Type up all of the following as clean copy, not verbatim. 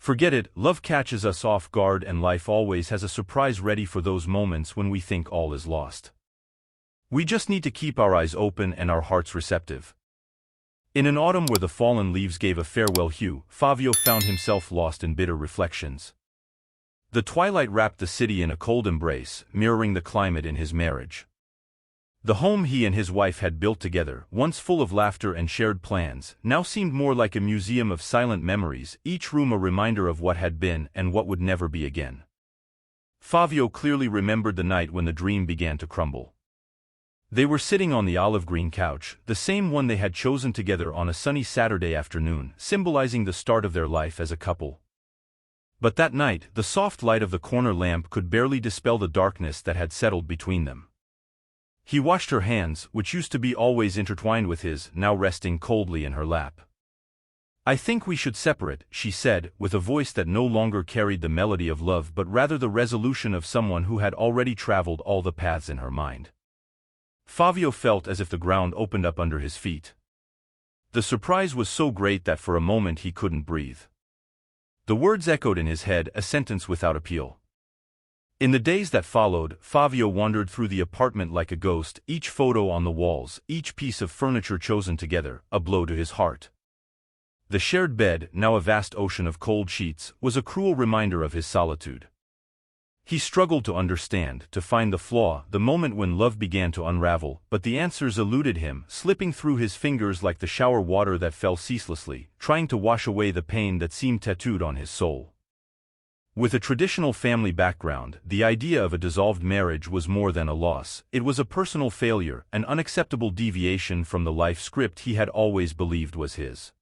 Forget it, love catches us off guard and life always has a surprise ready for those moments when we think all is lost. We just need to keep our eyes open and our hearts receptive. In an autumn where the fallen leaves gave a farewell hue, Fabio found himself lost in bitter reflections. The twilight wrapped the city in a cold embrace, mirroring the climate in his marriage. The home he and his wife had built together, once full of laughter and shared plans, now seemed more like a museum of silent memories, each room a reminder of what had been and what would never be again. Fabio clearly remembered the night when the dream began to crumble. They were sitting on the olive-green couch, the same one they had chosen together on a sunny Saturday afternoon, symbolizing the start of their life as a couple. But that night, the soft light of the corner lamp could barely dispel the darkness that had settled between them. He watched her hands, which used to be always intertwined with his, now resting coldly in her lap. "I think we should separate," she said, with a voice that no longer carried the melody of love but rather the resolution of someone who had already traveled all the paths in her mind. Fabio felt as if the ground opened up under his feet. The surprise was so great that for a moment he couldn't breathe. The words echoed in his head, a sentence without appeal. In the days that followed, Fabio wandered through the apartment like a ghost, each photo on the walls, each piece of furniture chosen together, a blow to his heart. The shared bed, now a vast ocean of cold sheets, was a cruel reminder of his solitude. He struggled to understand, to find the flaw, the moment when love began to unravel, but the answers eluded him, slipping through his fingers like the shower water that fell ceaselessly, trying to wash away the pain that seemed tattooed on his soul. With a traditional family background, the idea of a dissolved marriage was more than a loss. It was a personal failure, an unacceptable deviation from the life script he had always believed was his.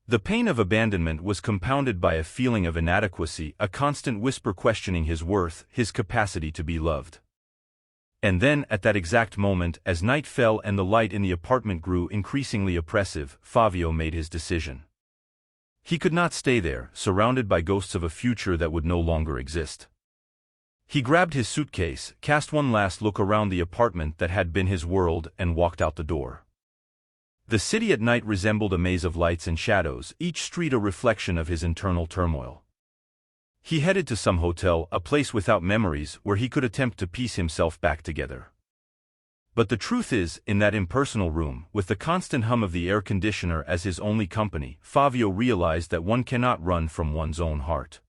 The pain of abandonment was compounded by a feeling of inadequacy, a constant whisper questioning his worth, his capacity to be loved. And then, at that exact moment, as night fell and the light in the apartment grew increasingly oppressive, Fabio made his decision. He could not stay there, surrounded by ghosts of a future that would no longer exist. He grabbed his suitcase, cast one last look around the apartment that had been his world, and walked out the door. The city at night resembled a maze of lights and shadows, each street a reflection of his internal turmoil. He headed to some hotel, a place without memories, where he could attempt to piece himself back together. But the truth is, in that impersonal room, with the constant hum of the air conditioner as his only company, Fabio realized that one cannot run from one's own heart.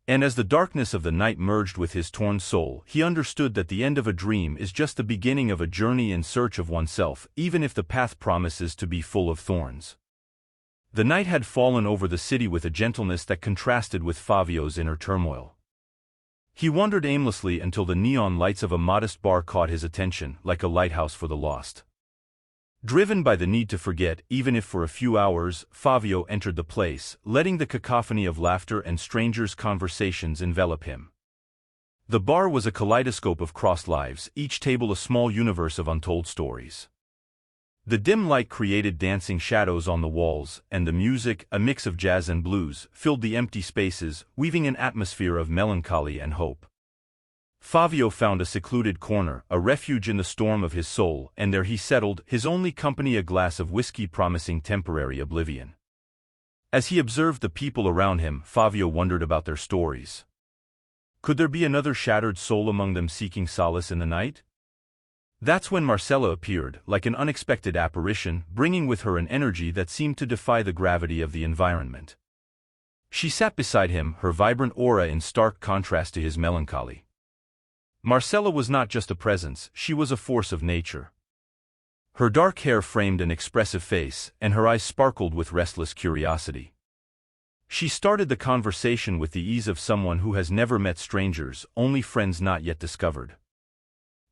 And as the darkness of the night merged with his torn soul, he understood that the end of a dream is just the beginning of a journey in search of oneself, even if the path promises to be full of thorns. The night had fallen over the city with a gentleness that contrasted with Fabio's inner turmoil. He wandered aimlessly until the neon lights of a modest bar caught his attention, like a lighthouse for the lost. Driven by the need to forget, even if for a few hours, Fabio entered the place, letting the cacophony of laughter and strangers' conversations envelop him. The bar was a kaleidoscope of crossed lives, each table a small universe of untold stories. The dim light created dancing shadows on the walls, and the music, a mix of jazz and blues, filled the empty spaces, weaving an atmosphere of melancholy and hope. Fabio found a secluded corner, a refuge in the storm of his soul, and there he settled, his only company a glass of whiskey promising temporary oblivion. As he observed the people around him, Fabio wondered about their stories. Could there be another shattered soul among them seeking solace in the night? That's when Marcela appeared, like an unexpected apparition, bringing with her an energy that seemed to defy the gravity of the environment. She sat beside him, her vibrant aura in stark contrast to his melancholy. Marcela was not just a presence, she was a force of nature. Her dark hair framed an expressive face, and her eyes sparkled with restless curiosity. She started the conversation with the ease of someone who has never met strangers, only friends not yet discovered.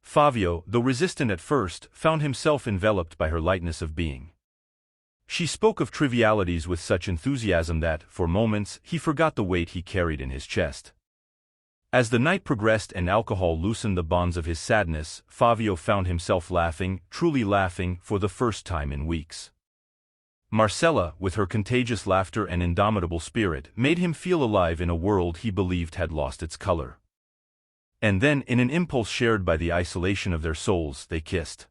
Fabio, though resistant at first, found himself enveloped by her lightness of being. She spoke of trivialities with such enthusiasm that, for moments, he forgot the weight he carried in his chest. As the night progressed and alcohol loosened the bonds of his sadness, Fabio found himself laughing, truly laughing, for the first time in weeks. Marcela, with her contagious laughter and indomitable spirit, made him feel alive in a world he believed had lost its color. And then, in an impulse shared by the isolation of their souls, they kissed.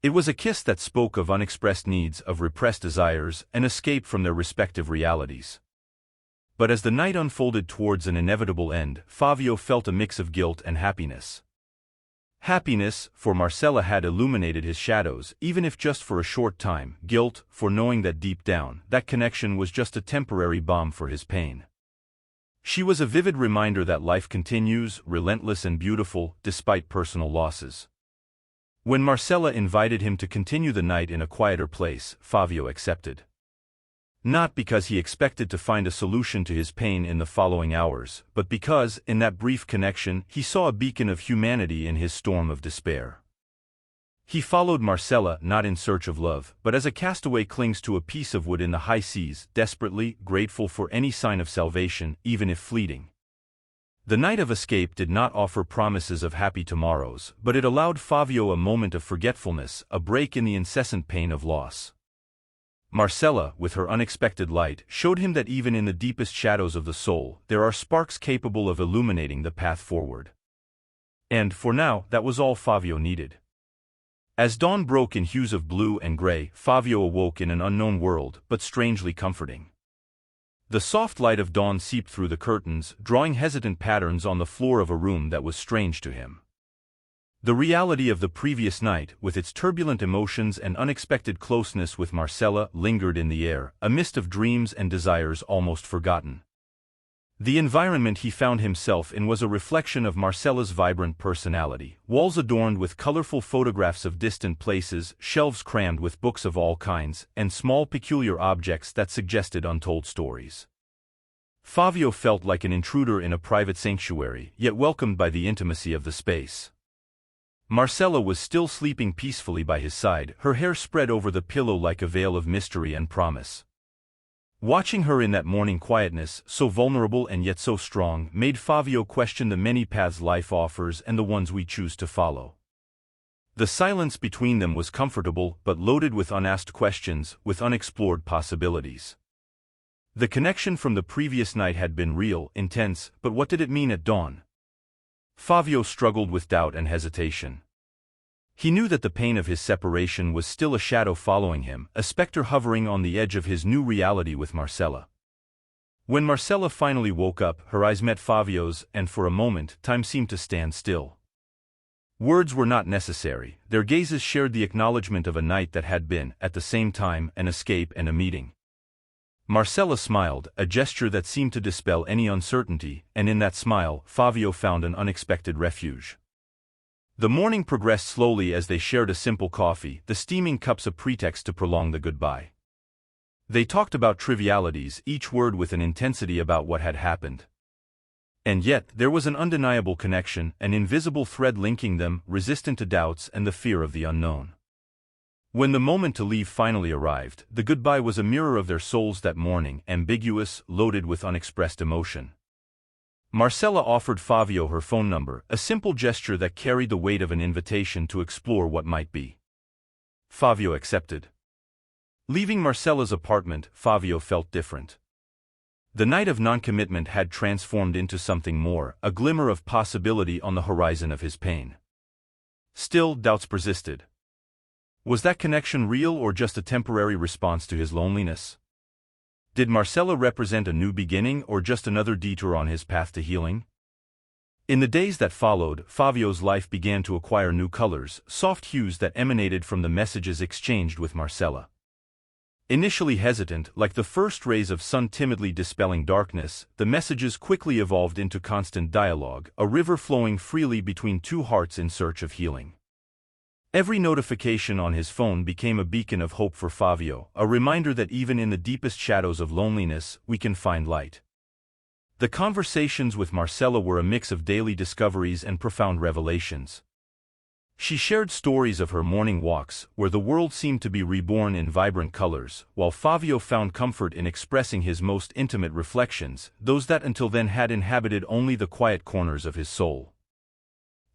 It was a kiss that spoke of unexpressed needs, of repressed desires, an escape from their respective realities. But as the night unfolded towards an inevitable end, Fabio felt a mix of guilt and happiness. Happiness, for Marcela had illuminated his shadows, even if just for a short time. Guilt, for knowing that deep down, that connection was just a temporary balm for his pain. She was a vivid reminder that life continues, relentless and beautiful, despite personal losses. When Marcela invited him to continue the night in a quieter place, Fabio accepted. Not because he expected to find a solution to his pain in the following hours, but because, in that brief connection, he saw a beacon of humanity in his storm of despair. He followed Marcela not in search of love, but as a castaway clings to a piece of wood in the high seas, desperately grateful for any sign of salvation, even if fleeting. The night of escape did not offer promises of happy tomorrows, but it allowed Fabio a moment of forgetfulness, a break in the incessant pain of loss. Marcela, with her unexpected light, showed him that even in the deepest shadows of the soul, there are sparks capable of illuminating the path forward. And, for now, that was all Fabio needed. As dawn broke in hues of blue and gray, Fabio awoke in an unknown world, but strangely comforting. The soft light of dawn seeped through the curtains, drawing hesitant patterns on the floor of a room that was strange to him. The reality of the previous night, with its turbulent emotions and unexpected closeness with Marcela, lingered in the air, a mist of dreams and desires almost forgotten. The environment he found himself in was a reflection of Marcela's vibrant personality, walls adorned with colorful photographs of distant places, shelves crammed with books of all kinds, and small peculiar objects that suggested untold stories. Fabio felt like an intruder in a private sanctuary, yet welcomed by the intimacy of the space. Marcela was still sleeping peacefully by his side, her hair spread over the pillow like a veil of mystery and promise. Watching her in that morning quietness, so vulnerable and yet so strong, made Fabio question the many paths life offers and the ones we choose to follow. The silence between them was comfortable, but loaded with unasked questions, with unexplored possibilities. The connection from the previous night had been real, intense, but what did it mean at dawn? Fabio struggled with doubt and hesitation. He knew that the pain of his separation was still a shadow following him, a specter hovering on the edge of his new reality with Marcela. When Marcela finally woke up, her eyes met Fabio's, and for a moment, time seemed to stand still. Words were not necessary, their gazes shared the acknowledgement of a night that had been, at the same time, an escape and a meeting. Marcela smiled, a gesture that seemed to dispel any uncertainty, and in that smile, Fabio found an unexpected refuge. The morning progressed slowly as they shared a simple coffee, the steaming cups a pretext to prolong the goodbye. They talked about trivialities, each word with an intensity about what had happened. And yet, there was an undeniable connection, an invisible thread linking them, resistant to doubts and the fear of the unknown. When the moment to leave finally arrived, the goodbye was a mirror of their souls that morning, ambiguous, loaded with unexpressed emotion. Marcela offered Fabio her phone number, a simple gesture that carried the weight of an invitation to explore what might be. Fabio accepted. Leaving Marcela's apartment, Fabio felt different. The night of non-commitment had transformed into something more, a glimmer of possibility on the horizon of his pain. Still, doubts persisted. Was that connection real or just a temporary response to his loneliness? Did Marcela represent a new beginning or just another detour on his path to healing? In the days that followed, Fabio's life began to acquire new colors, soft hues that emanated from the messages exchanged with Marcela. Initially hesitant, like the first rays of sun timidly dispelling darkness, the messages quickly evolved into constant dialogue, a river flowing freely between two hearts in search of healing. Every notification on his phone became a beacon of hope for Fabio, a reminder that even in the deepest shadows of loneliness, we can find light. The conversations with Marcela were a mix of daily discoveries and profound revelations. She shared stories of her morning walks, where the world seemed to be reborn in vibrant colors, while Fabio found comfort in expressing his most intimate reflections, those that until then had inhabited only the quiet corners of his soul.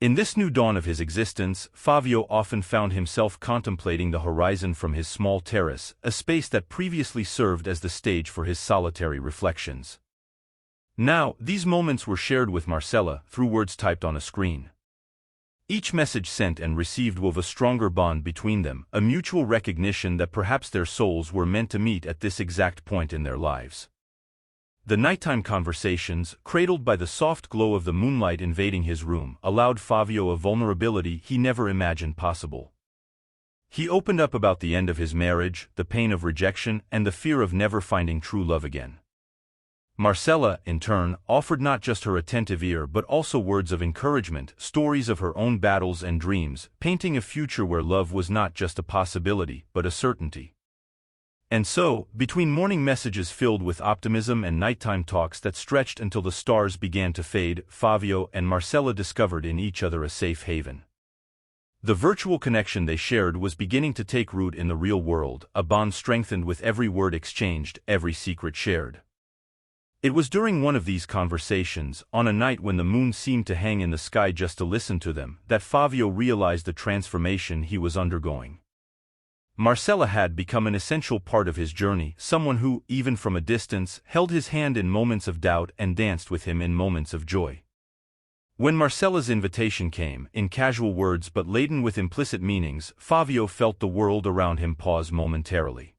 In this new dawn of his existence, Fabio often found himself contemplating the horizon from his small terrace, a space that previously served as the stage for his solitary reflections. Now, these moments were shared with Marcela through words typed on a screen. Each message sent and received wove a stronger bond between them, a mutual recognition that perhaps their souls were meant to meet at this exact point in their lives. The nighttime conversations, cradled by the soft glow of the moonlight invading his room, allowed Fabio a vulnerability he never imagined possible. He opened up about the end of his marriage, the pain of rejection, and the fear of never finding true love again. Marcela, in turn, offered not just her attentive ear but also words of encouragement, stories of her own battles and dreams, painting a future where love was not just a possibility but a certainty. And so, between morning messages filled with optimism and nighttime talks that stretched until the stars began to fade, Fabio and Marcela discovered in each other a safe haven. The virtual connection they shared was beginning to take root in the real world, a bond strengthened with every word exchanged, every secret shared. It was during one of these conversations, on a night when the moon seemed to hang in the sky just to listen to them, that Fabio realized the transformation he was undergoing. Marcela had become an essential part of his journey, someone who, even from a distance, held his hand in moments of doubt and danced with him in moments of joy. When Marcela's invitation came, in casual words but laden with implicit meanings, Fabio felt the world around him pause momentarily.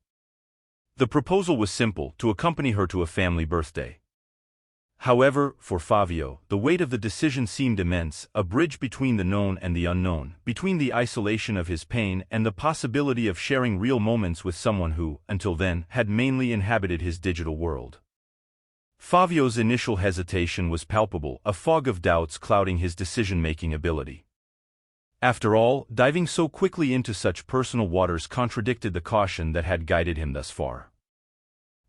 The proposal was simple: to accompany her to a family birthday. However, for Fabio, the weight of the decision seemed immense, a bridge between the known and the unknown, between the isolation of his pain and the possibility of sharing real moments with someone who, until then, had mainly inhabited his digital world. Fabio's initial hesitation was palpable, a fog of doubts clouding his decision-making ability. After all, diving so quickly into such personal waters contradicted the caution that had guided him thus far.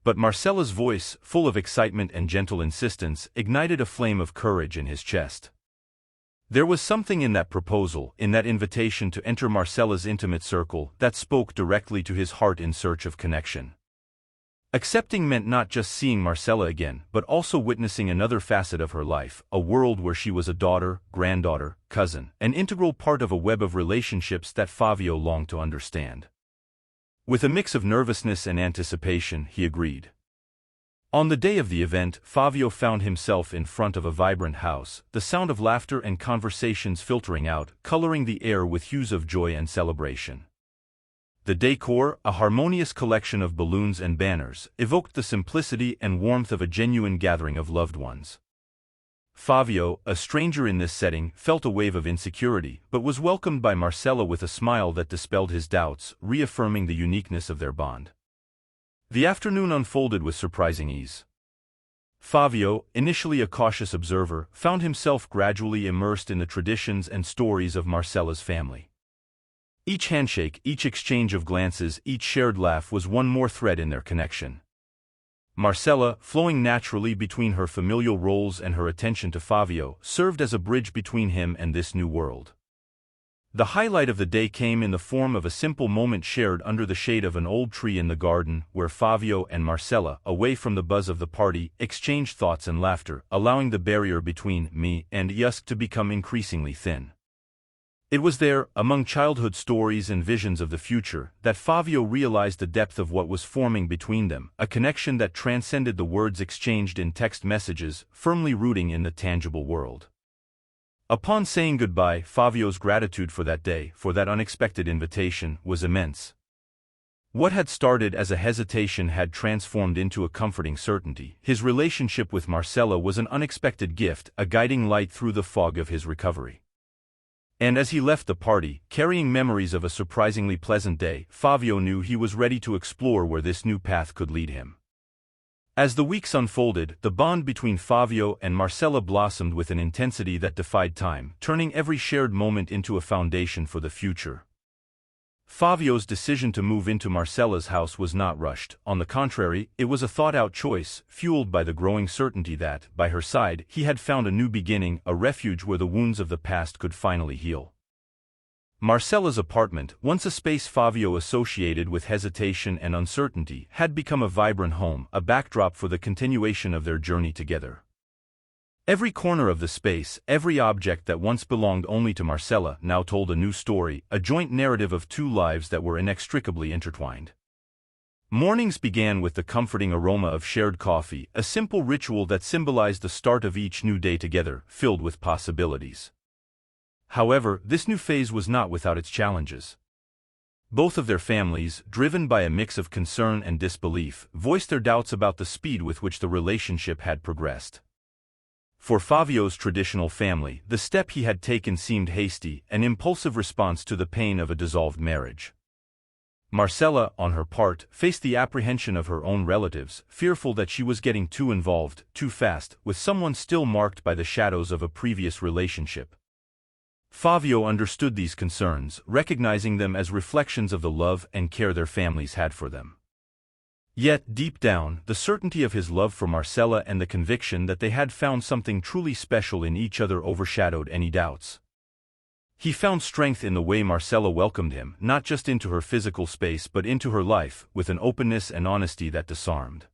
But Marcela's voice, full of excitement and gentle insistence, ignited a flame of courage in his chest. There was something in that proposal, in that invitation to enter Marcela's intimate circle, that spoke directly to his heart in search of connection. Accepting meant not just seeing Marcela again, but also witnessing another facet of her life, a world where she was a daughter, granddaughter, cousin, an integral part of a web of relationships that Fabio longed to understand. With a mix of nervousness and anticipation, he agreed. On the day of the event, Fabio found himself in front of a vibrant house, the sound of laughter and conversations filtering out, coloring the air with hues of joy and celebration. The decor, a harmonious collection of balloons and banners, evoked the simplicity and warmth of a genuine gathering of loved ones. Fabio, a stranger in this setting, felt a wave of insecurity, but was welcomed by Marcela with a smile that dispelled his doubts, reaffirming the uniqueness of their bond. The afternoon unfolded with surprising ease. Fabio, initially a cautious observer, found himself gradually immersed in the traditions and stories of Marcela's family. Each handshake, each exchange of glances, each shared laugh was one more thread in their connection. Marcela, flowing naturally between her familial roles and her attention to Fabio, served as a bridge between him and this new world. The highlight of the day came in the form of a simple moment shared under the shade of an old tree in the garden, where Fabio and Marcela, away from the buzz of the party, exchanged thoughts and laughter, allowing the barrier between me and us to become increasingly thin. It was there, among childhood stories and visions of the future, that Fabio realized the depth of what was forming between them, a connection that transcended the words exchanged in text messages, firmly rooting in the tangible world. Upon saying goodbye, Fabio's gratitude for that day, for that unexpected invitation, was immense. What had started as a hesitation had transformed into a comforting certainty. His relationship with Marcela was an unexpected gift, a guiding light through the fog of his recovery. And as he left the party, carrying memories of a surprisingly pleasant day, Fabio knew he was ready to explore where this new path could lead him. As the weeks unfolded, the bond between Fabio and Marcela blossomed with an intensity that defied time, turning every shared moment into a foundation for the future. Fabio's decision to move into Marcela's house was not rushed. On the contrary, it was a thought-out choice, fueled by the growing certainty that, by her side, he had found a new beginning, a refuge where the wounds of the past could finally heal. Marcela's apartment, once a space Fabio associated with hesitation and uncertainty, had become a vibrant home, a backdrop for the continuation of their journey together. Every corner of the space, every object that once belonged only to Marcela, now told a new story, a joint narrative of two lives that were inextricably intertwined. Mornings began with the comforting aroma of shared coffee, a simple ritual that symbolized the start of each new day together, filled with possibilities. However, this new phase was not without its challenges. Both of their families, driven by a mix of concern and disbelief, voiced their doubts about the speed with which the relationship had progressed. For Fabio's traditional family, the step he had taken seemed hasty, an impulsive response to the pain of a dissolved marriage. Marcela, on her part, faced the apprehension of her own relatives, fearful that she was getting too involved, too fast, with someone still marked by the shadows of a previous relationship. Fabio understood these concerns, recognizing them as reflections of the love and care their families had for them. Yet, deep down, the certainty of his love for Marcela and the conviction that they had found something truly special in each other overshadowed any doubts. He found strength in the way Marcela welcomed him, not just into her physical space but into her life, with an openness and honesty that disarmed.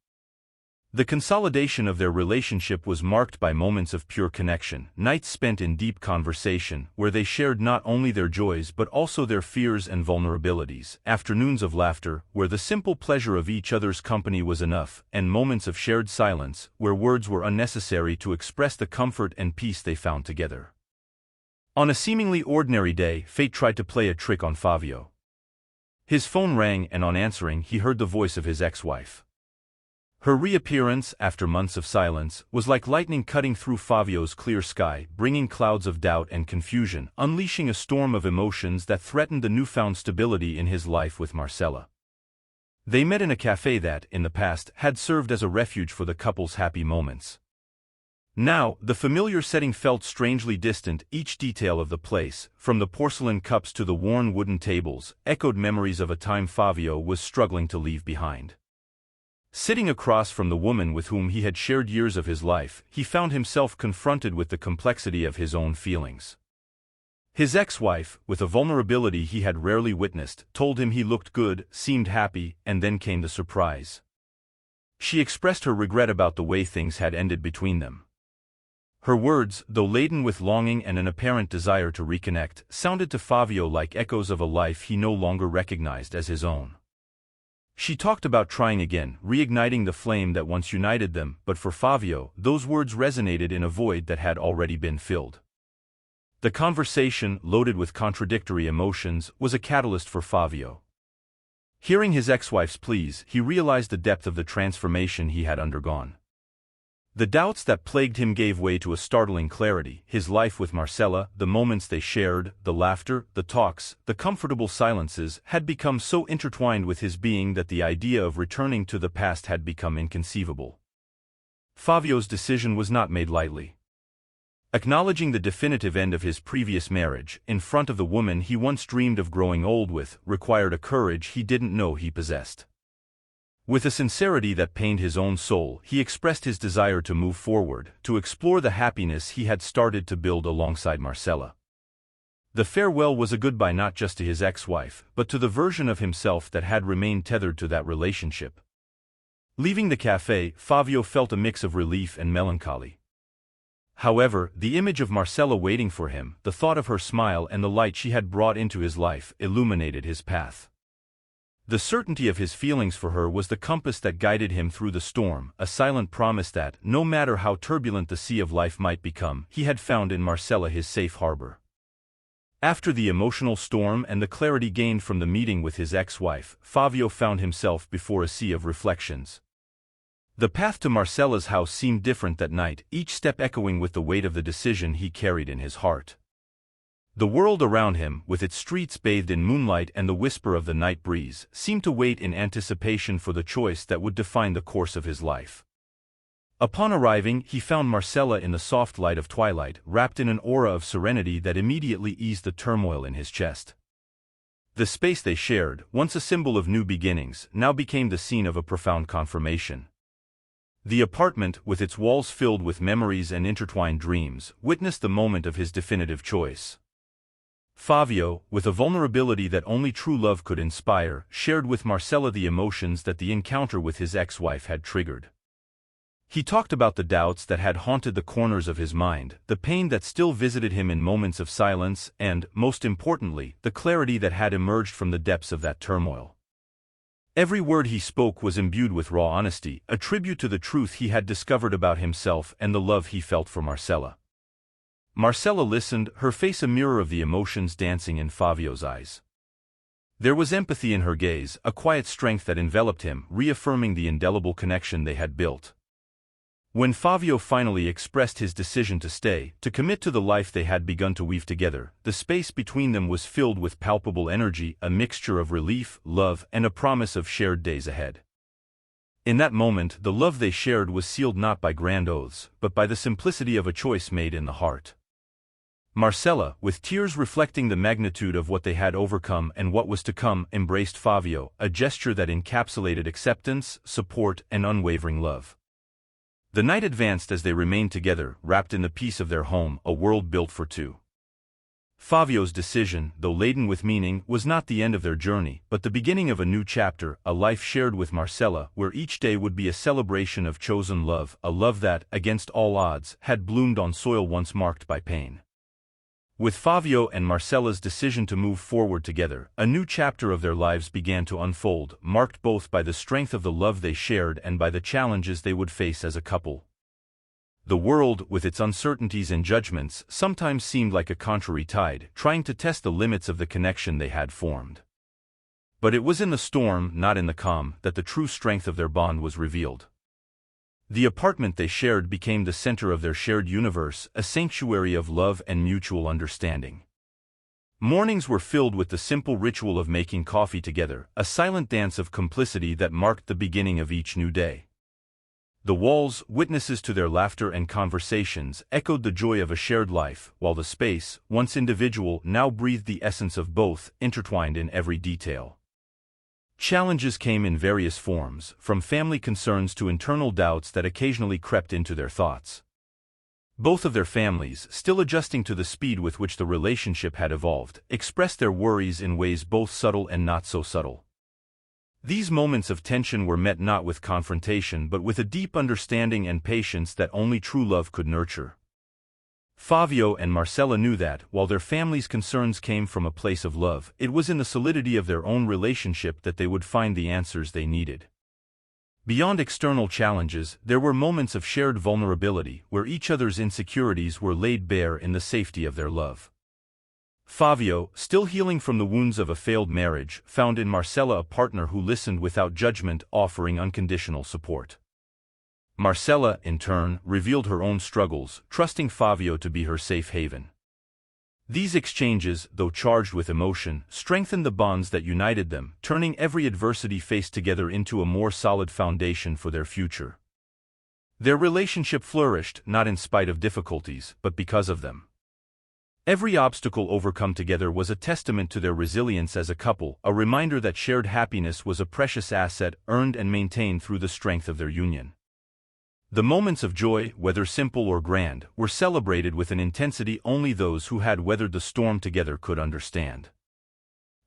The consolidation of their relationship was marked by moments of pure connection, nights spent in deep conversation, where they shared not only their joys but also their fears and vulnerabilities, afternoons of laughter, where the simple pleasure of each other's company was enough, and moments of shared silence, where words were unnecessary to express the comfort and peace they found together. On a seemingly ordinary day, fate tried to play a trick on Fabio. His phone rang, and on answering, he heard the voice of his ex-wife. Her reappearance, after months of silence, was like lightning cutting through Fabio's clear sky, bringing clouds of doubt and confusion, unleashing a storm of emotions that threatened the newfound stability in his life with Marcela. They met in a cafe that, in the past, had served as a refuge for the couple's happy moments. Now, the familiar setting felt strangely distant. Each detail of the place, from the porcelain cups to the worn wooden tables, echoed memories of a time Fabio was struggling to leave behind. Sitting across from the woman with whom he had shared years of his life, he found himself confronted with the complexity of his own feelings. His ex-wife, with a vulnerability he had rarely witnessed, told him he looked good, seemed happy, and then came the surprise. She expressed her regret about the way things had ended between them. Her words, though laden with longing and an apparent desire to reconnect, sounded to Fabio like echoes of a life he no longer recognized as his own. She talked about trying again, reigniting the flame that once united them, but for Fabio, those words resonated in a void that had already been filled. The conversation, loaded with contradictory emotions, was a catalyst for Fabio. Hearing his ex-wife's pleas, he realized the depth of the transformation he had undergone. The doubts that plagued him gave way to a startling clarity. His life with Marcela, the moments they shared, the laughter, the talks, the comfortable silences, had become so intertwined with his being that the idea of returning to the past had become inconceivable. Fabio's decision was not made lightly. Acknowledging the definitive end of his previous marriage, in front of the woman he once dreamed of growing old with, required a courage he didn't know he possessed. With a sincerity that pained his own soul, he expressed his desire to move forward, to explore the happiness he had started to build alongside Marcela. The farewell was a goodbye not just to his ex-wife, but to the version of himself that had remained tethered to that relationship. Leaving the cafe, Fabio felt a mix of relief and melancholy. However, the image of Marcela waiting for him, the thought of her smile and the light she had brought into his life, illuminated his path. The certainty of his feelings for her was the compass that guided him through the storm, a silent promise that, no matter how turbulent the sea of life might become, he had found in Marcela his safe harbor. After the emotional storm and the clarity gained from the meeting with his ex-wife, Fabio found himself before a sea of reflections. The path to Marcela's house seemed different that night, each step echoing with the weight of the decision he carried in his heart. The world around him, with its streets bathed in moonlight and the whisper of the night breeze, seemed to wait in anticipation for the choice that would define the course of his life. Upon arriving, he found Marcela in the soft light of twilight, wrapped in an aura of serenity that immediately eased the turmoil in his chest. The space they shared, once a symbol of new beginnings, now became the scene of a profound confirmation. The apartment, with its walls filled with memories and intertwined dreams, witnessed the moment of his definitive choice. Fabio, with a vulnerability that only true love could inspire, shared with Marcela the emotions that the encounter with his ex-wife had triggered. He talked about the doubts that had haunted the corners of his mind, the pain that still visited him in moments of silence, and, most importantly, the clarity that had emerged from the depths of that turmoil. Every word he spoke was imbued with raw honesty, a tribute to the truth he had discovered about himself and the love he felt for Marcela. Marcela listened, her face a mirror of the emotions dancing in Fabio's eyes. There was empathy in her gaze, a quiet strength that enveloped him, reaffirming the indelible connection they had built. When Fabio finally expressed his decision to stay, to commit to the life they had begun to weave together, the space between them was filled with palpable energy, a mixture of relief, love, and a promise of shared days ahead. In that moment, the love they shared was sealed not by grand oaths, but by the simplicity of a choice made in the heart. Marcela, with tears reflecting the magnitude of what they had overcome and what was to come, embraced Fabio, a gesture that encapsulated acceptance, support, and unwavering love. The night advanced as they remained together, wrapped in the peace of their home, a world built for two. Fabio's decision, though laden with meaning, was not the end of their journey, but the beginning of a new chapter, a life shared with Marcela, where each day would be a celebration of chosen love, a love that, against all odds, had bloomed on soil once marked by pain. With Fabio and Marcela's decision to move forward together, a new chapter of their lives began to unfold, marked both by the strength of the love they shared and by the challenges they would face as a couple. The world, with its uncertainties and judgments, sometimes seemed like a contrary tide, trying to test the limits of the connection they had formed. But it was in the storm, not in the calm, that the true strength of their bond was revealed. The apartment they shared became the center of their shared universe, a sanctuary of love and mutual understanding. Mornings were filled with the simple ritual of making coffee together, a silent dance of complicity that marked the beginning of each new day. The walls, witnesses to their laughter and conversations, echoed the joy of a shared life, while the space, once individual, now breathed the essence of both, intertwined in every detail. Challenges came in various forms, from family concerns to internal doubts that occasionally crept into their thoughts. Both of their families, still adjusting to the speed with which the relationship had evolved, expressed their worries in ways both subtle and not so subtle. These moments of tension were met not with confrontation but with a deep understanding and patience that only true love could nurture. Fabio and Marcela knew that, while their family's concerns came from a place of love, it was in the solidity of their own relationship that they would find the answers they needed. Beyond external challenges, there were moments of shared vulnerability, where each other's insecurities were laid bare in the safety of their love. Fabio, still healing from the wounds of a failed marriage, found in Marcela a partner who listened without judgment, offering unconditional support. Marcela, in turn, revealed her own struggles, trusting Fabio to be her safe haven. These exchanges, though charged with emotion, strengthened the bonds that united them, turning every adversity faced together into a more solid foundation for their future. Their relationship flourished, not in spite of difficulties, but because of them. Every obstacle overcome together was a testament to their resilience as a couple, a reminder that shared happiness was a precious asset earned and maintained through the strength of their union. The moments of joy, whether simple or grand, were celebrated with an intensity only those who had weathered the storm together could understand.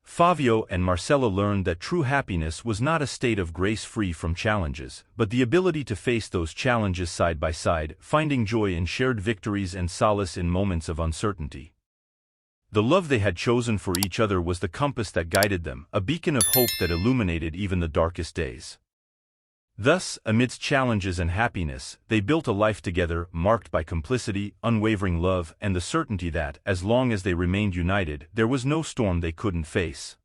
Fabio and Marcela learned that true happiness was not a state of grace free from challenges, but the ability to face those challenges side by side, finding joy in shared victories and solace in moments of uncertainty. The love they had chosen for each other was the compass that guided them, a beacon of hope that illuminated even the darkest days. Thus, amidst challenges and happiness, they built a life together, marked by complicity, unwavering love, and the certainty that, as long as they remained united, there was no storm they couldn't face.